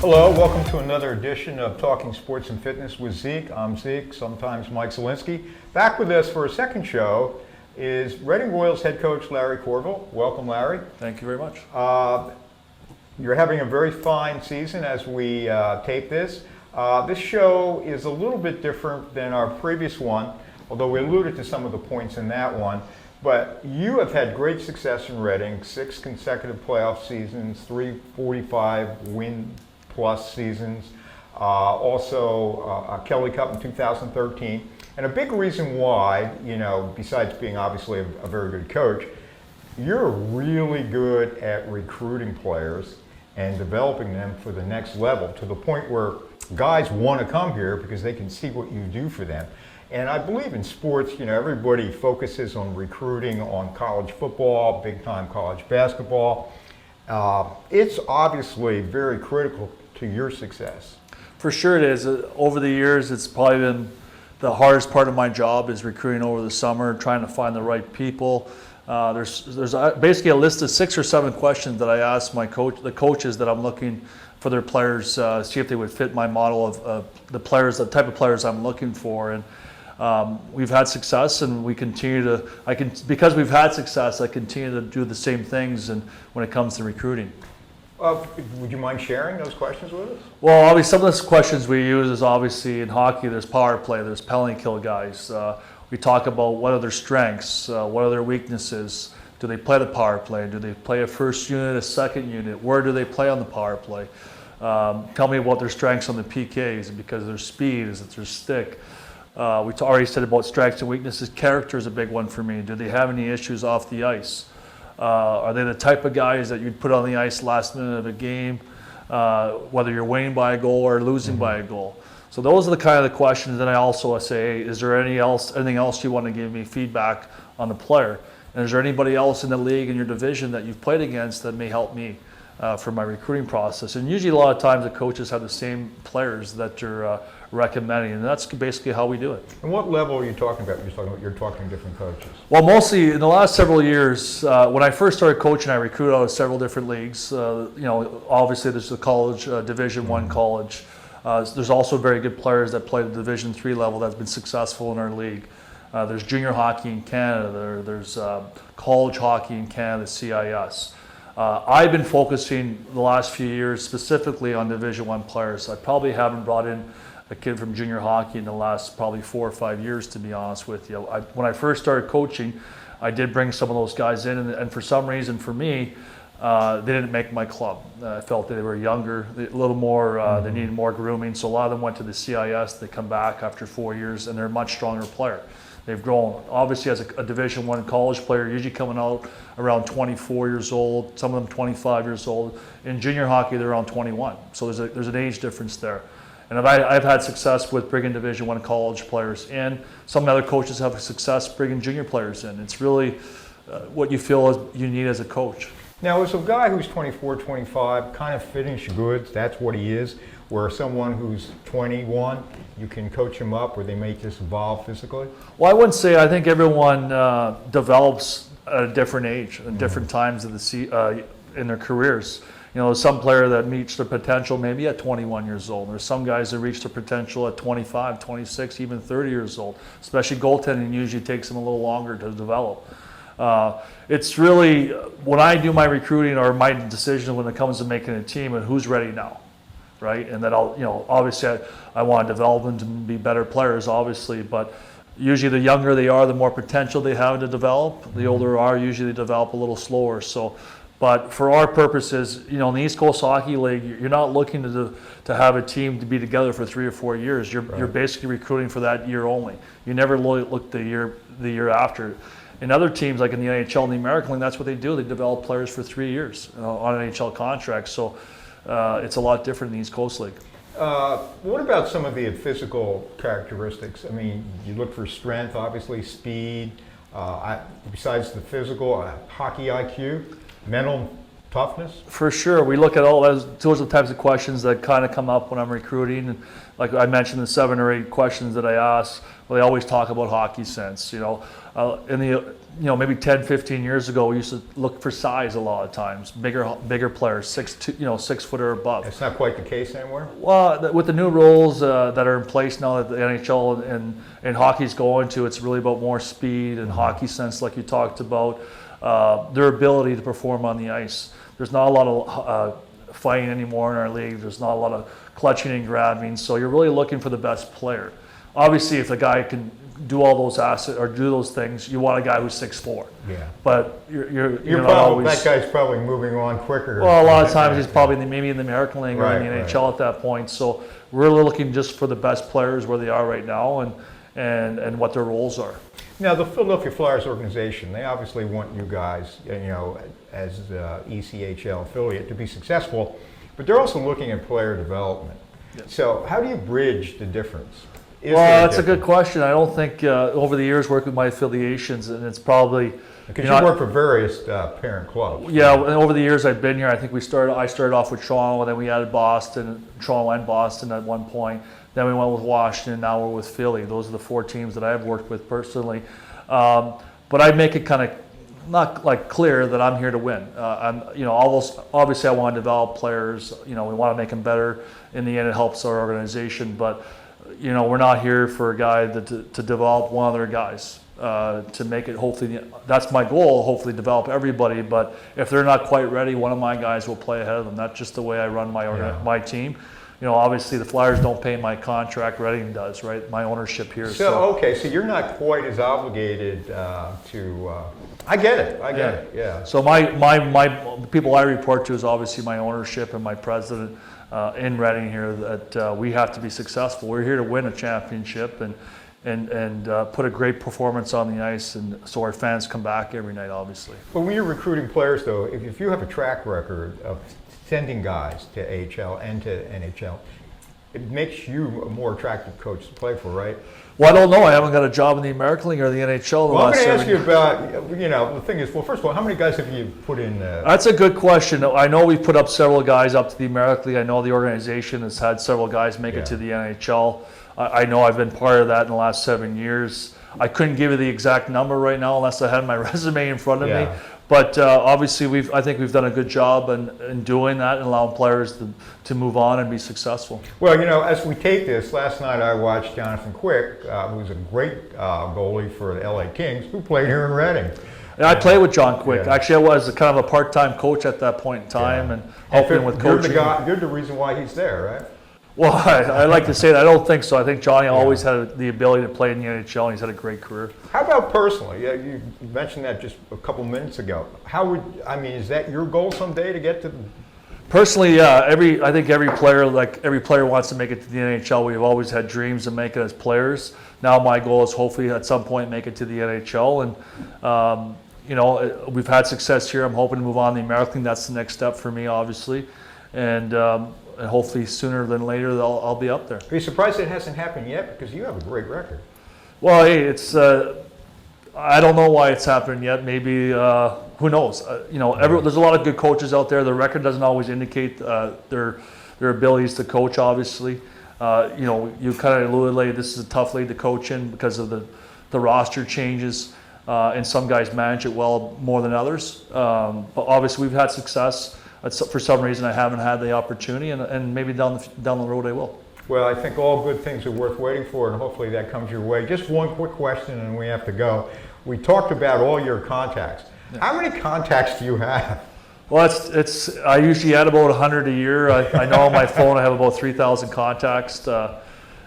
Hello, welcome to another edition of Talking Sports and Fitness with Zeke. I'm Zeke, sometimes Mike Zielinski. Back with us for a second show is Reading Royals head coach Larry Courville. Welcome, Larry. Thank you very much. You're having a very fine season as we tape this. This show is a little bit different than our previous one, although we alluded to some of the points in that one. But you have had great success in Reading, 6 consecutive playoff seasons, 3 45 win-plus seasons, also a Kelly Cup in 2013. And a big reason why, besides being obviously a very good coach, you're really good at recruiting players and developing them for the next level to the point where guys want to come here because they can see what you do for them. And I believe in sports, everybody focuses on recruiting on college football, big-time college basketball. It's obviously very critical to your success. For sure it is. Over the years, it's probably been the hardest part of my job is recruiting over the summer, trying to find the right people. There's basically a list of 6 or 7 questions that I ask the coaches that I'm looking for their players, see if they would fit my model of the type of players I'm looking for. And we've had success, and we continue to. Because we've had success, I continue to do the same things. And when it comes to recruiting, would you mind sharing those questions with us? Well, obviously, some of the questions we use is obviously in hockey. There's power play. There's penalty kill guys. We talk about what are their strengths, what are their weaknesses. Do they play the power play? Do they play a first unit, a second unit? Where do they play on the power play? Tell me about their strengths on the PK. Is it because of their speed? Is it their stick? We already said about strengths and weaknesses. Character is a big one for me. Do they have any issues off the ice? Are they the type of guys that you'd put on the ice last minute of a game, whether you're winning by a goal or losing by a goal? So those are the kind of the questions. Then I also say, hey, is there anything else you want to give me feedback on the player? And is there anybody else in the league in your division that you've played against that may help me for my recruiting process? And usually a lot of times the coaches have the same players that you're recommending, and that's basically how we do it. And what level are you talking about? You're talking different coaches. Well, mostly in the last several years, when I first started coaching, I recruited out of several different leagues. Obviously there's the college, Division I college. There's also very good players that play at the Division III level that's been successful in our league. There's junior hockey in Canada. There's college hockey in Canada, CIS. I've been focusing the last few years specifically on Division I players. I probably haven't brought in a kid from junior hockey in the last probably 4 or 5 years, to be honest with you. When I first started coaching, I did bring some of those guys in, and for some reason for me, they didn't make my club. I felt that they were younger, a little more, they needed more grooming, so a lot of them went to the CIS. They come back after 4 years, and they're a much stronger player. They've grown. Obviously, as a Division I college player, usually coming out around 24 years old, some of them 25 years old. In junior hockey, they're around 21. So there's an age difference there. And I've had success with bringing Division I college players in. Some other coaches have success bringing junior players in. It's really what you feel you need as a coach. Now, as a guy who's 24, 25, kind of finished goods, that's what he is, where someone who's 21, you can coach them up or they may just evolve physically? Well, I wouldn't say. I think everyone develops at a different age, at different times of in their careers. There's some player that reach their potential maybe at 21 years old. There's some guys that reach their potential at 25, 26, even 30 years old. Especially goaltending usually takes them a little longer to develop. It's really, when I do my recruiting or my decision when it comes to making a team and who's ready now, right? And that obviously I want to develop them to be better players, obviously, but usually the younger they are, the more potential they have to develop. The older they are, usually they develop a little slower. But for our purposes, in the East Coast Hockey League, you're not looking to have a team to be together for 3 or 4 years. You're basically recruiting for that year only. You never look the year after. In other teams, like in the AHL and the American League, that's what they do. They develop players for 3 years on NHL contracts. So it's a lot different in the East Coast League. What about some of the physical characteristics? I mean, you look for strength, obviously, speed. Besides the physical, hockey IQ, mental toughness? For sure. We look at all those are the types of questions that kind of come up when I'm recruiting. And like I mentioned, the 7 or 8 questions that I ask, well, they always talk about hockey sense. Maybe 10, 15 years ago, we used to look for size a lot of times. Bigger players, 6 foot or above. It's not quite the case anymore? Well, with the new rules that are in place now that the NHL and hockey's going to, it's really about more speed and hockey sense, like you talked about, their ability to perform on the ice. There's not a lot of fighting anymore in our league. There's not a lot of clutching and grabbing. So you're really looking for the best player. Obviously, if the guy can do all those assets or do those things, you want a guy who's 6'4". Yeah. But you're not probably, always. that guy's probably moving on quicker. Well, a lot of times he's probably maybe in the American League or in the Right, NHL at that point. So we're looking just for the best players where they are right now and what their roles are. Now, the Philadelphia Flyers organization, they obviously want you guys, as the ECHL affiliate, to be successful, but they're also looking at player development. Yes. So how do you bridge the difference? Well, that's a good question. I don't think over the years working with my affiliations, and it's probably because you work for various parent clubs. Yeah, and over the years I've been here, I think I started off with Toronto, and then we added Toronto and Boston at one point. Then we went with Washington, now we're with Philly. Those are the 4 teams that I've worked with personally. But I make it kind of not like clear that I'm here to win. Obviously I want to develop players. We want to make them better. In the end, it helps our organization. But we're not here for a guy to develop one of their guys. To make it, hopefully, that's my goal, hopefully develop everybody. But if they're not quite ready, one of my guys will play ahead of them. That's just the way I run my team. Obviously the Flyers don't pay my contract, Reading does, right? My ownership here. So you're not quite as obligated to, I get it, yeah. So my people I report to is obviously my ownership and my president in Reading here that we have to be successful. We're here to win a championship and put a great performance on the ice, and so our fans come back every night, obviously. But when you're recruiting players, though, if you have a track record of sending guys to AHL and to NHL, it makes you a more attractive coach to play for, right? Well, I don't know. I haven't got a job in the American League or the NHL. Well, I'm going to ask you about, the thing is, well, first of all, how many guys have you put in? That's a good question. I know we've put up several guys up to the American League. I know the organization has had several guys make it to the NHL. I know I've been part of that in the last 7 years. I couldn't give you the exact number right now unless I had my resume in front of me. But obviously, I think we've done a good job in doing that and allowing players to move on and be successful. Well, as we take this, last night I watched Jonathan Quick, who's a great goalie for the LA Kings, who played here in Reading. And I played with John Quick. Actually, I was kind of a part-time coach at that point in time and helping with coaching. You're the reason why he's there, right? Well, I like to say that. I don't think so. I think Johnny always had the ability to play in the NHL, and he's had a great carear. How about personally? Yeah, you mentioned that just a couple minutes ago. Is that your goal someday to get to? Personally, yeah. I think every player wants to make it to the NHL. We've always had dreams to make it as players. Now my goal is hopefully at some point make it to the NHL, and we've had success here. I'm hoping to move on to the American League. That's the next step for me, obviously, and hopefully sooner than later I'll be up there. Are you surprised it hasn't happened yet? Because you have a great record. Well, hey, it's I don't know why it's happened yet. Maybe who knows? There's a lot of good coaches out there. The record doesn't always indicate their abilities to coach. Obviously, you kind of alluded, this is a tough league to coach in because of the roster changes, and some guys manage it well more than others. But obviously, we've had success. For some reason, I haven't had the opportunity, and maybe down the road I will. Well, I think all good things are worth waiting for, and hopefully that comes your way. Just one quick question, and we have to go. We talked about all your contacts. Yeah. How many contacts do you have? Well, I usually add about 100 a year. I know on my phone I have about 3,000 contacts.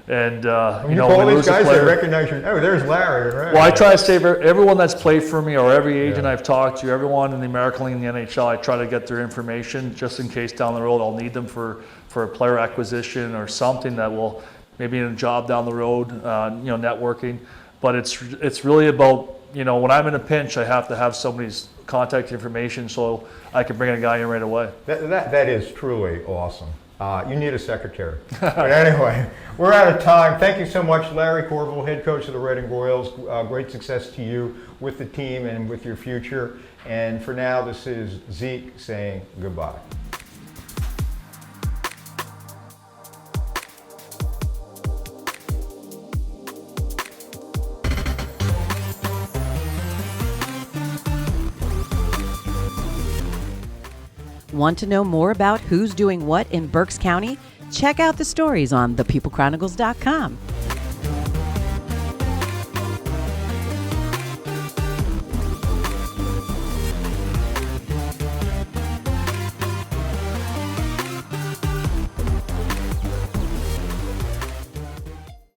When you call these guys, they recognize you. Oh, there's Larry. Right? Well, I try to save everyone that's played for me, or every agent I've talked to, everyone in the American League and the NHL. I try to get their information just in case down the road I'll need them for a player acquisition or something that will maybe in a job down the road, networking. But it's really about when I'm in a pinch, I have to have somebody's contact information so I can bring a guy in right away. That is truly awesome. You need a secretary. But anyway, we're out of time. Thank you so much, Larry Courville, head coach of the Reading Royals. Great success to you with the team and with your future. And for now, this is Zeke saying goodbye. Want to know more about who's doing what in Berks County? Check out the stories on thepeoplechronicles.com.